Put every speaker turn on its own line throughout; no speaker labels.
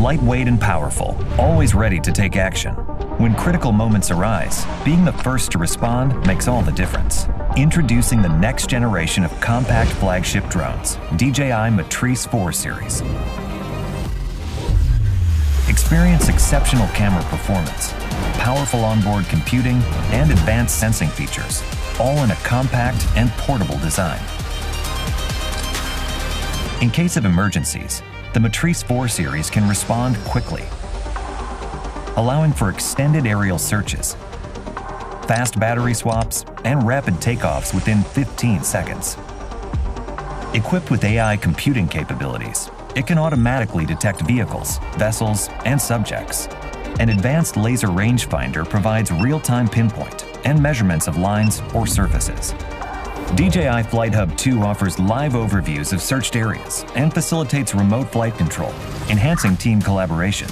Lightweight and powerful, always ready to take action. When critical moments arise, being the first to respond makes all the difference. Introducing the next generation of compact flagship drones, DJI Matrice 4 series. Experience exceptional camera performance, powerful onboard computing, and advanced sensing features, all in a compact and portable design. In case of emergencies, the Matrice 4 series can respond quickly, allowing for extended aerial searches, fast battery swaps, and rapid takeoffs within 15 seconds. Equipped with AI computing capabilities, it can automatically detect vehicles, vessels, and subjects. An advanced laser rangefinder provides real-time pinpoint and measurements of lines or surfaces. DJI Flight Hub 2 offers live overviews of searched areas and facilitates remote flight control, enhancing team collaboration.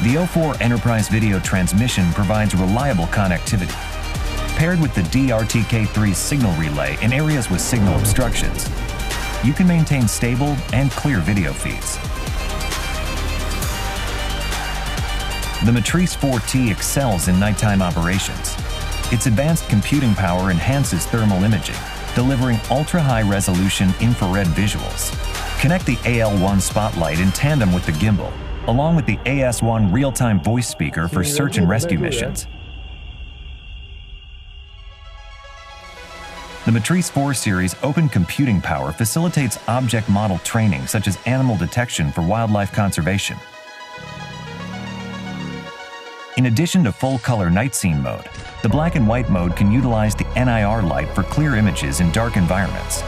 The O4 Enterprise Video Transmission provides reliable connectivity. Paired with the DRTK3 signal relay in areas with signal obstructions, you can maintain stable and clear video feeds. The Matrice 4T excels in nighttime operations. Its advanced computing power enhances thermal imaging, delivering ultra-high-resolution infrared visuals. Connect the AL1 spotlight in tandem with the gimbal, along with the AS1 real-time voice speaker for search and rescue missions. The Matrice 4 series open computing power facilitates object model training such as animal detection for wildlife conservation. In addition to full-color night scene mode, the black and white mode can utilize the NIR light for clear images in dark environments.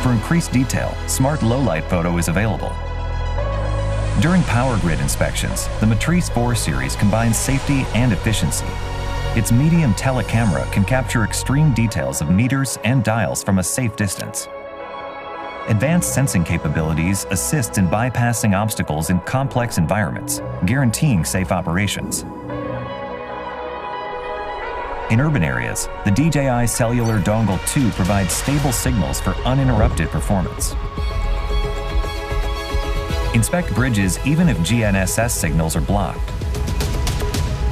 For increased detail, Smart Low-Light Photo is available. During power grid inspections, the Matrice 4 series combines safety and efficiency. Its medium telecamera can capture extreme details of meters and dials from a safe distance. Advanced sensing capabilities assist in bypassing obstacles in complex environments, guaranteeing safe operations. In urban areas, the DJI Cellular Dongle 2 provides stable signals for uninterrupted performance. Inspect bridges even if GNSS signals are blocked.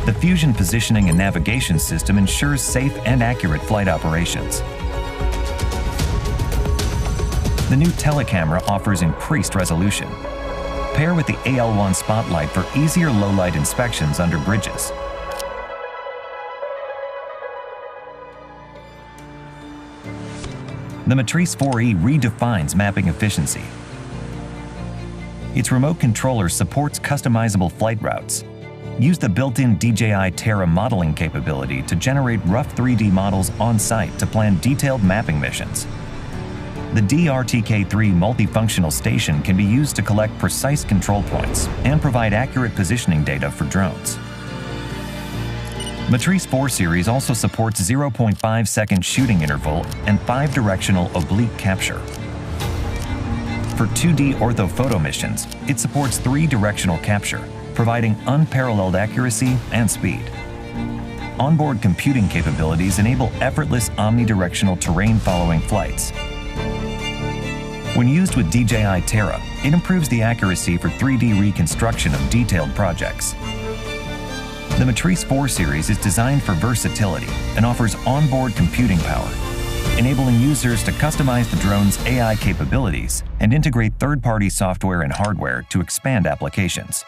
The Fusion Positioning and Navigation System ensures safe and accurate flight operations. The new telecamera offers increased resolution. Pair with the AL1 spotlight for easier low-light inspections under bridges. The Matrice 4E redefines mapping efficiency. Its remote controller supports customizable flight routes. Use the built-in DJI Terra modeling capability to generate rough 3D models on-site to plan detailed mapping missions. The DRTK3 multifunctional station can be used to collect precise control points and provide accurate positioning data for drones. Matrice 4 series also supports 0.5-second shooting interval and 5-directional oblique capture. For 2D orthophoto missions, it supports 3-directional capture, providing unparalleled accuracy and speed. Onboard computing capabilities enable effortless omnidirectional terrain-following flights. When used with DJI Terra, it improves the accuracy for 3D reconstruction of detailed projects. The Matrice 4 series is designed for versatility and offers onboard computing power, enabling users to customize the drone's AI capabilities and integrate third-party software and hardware to expand applications.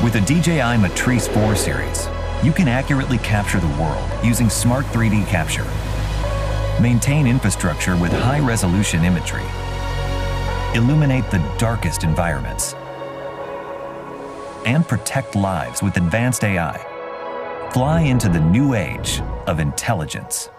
With the DJI Matrice 4 series, you can accurately capture the world using smart 3D capture, maintain infrastructure with high-resolution imagery, illuminate the darkest environments, and protect lives with advanced AI. Fly into the new age of intelligence.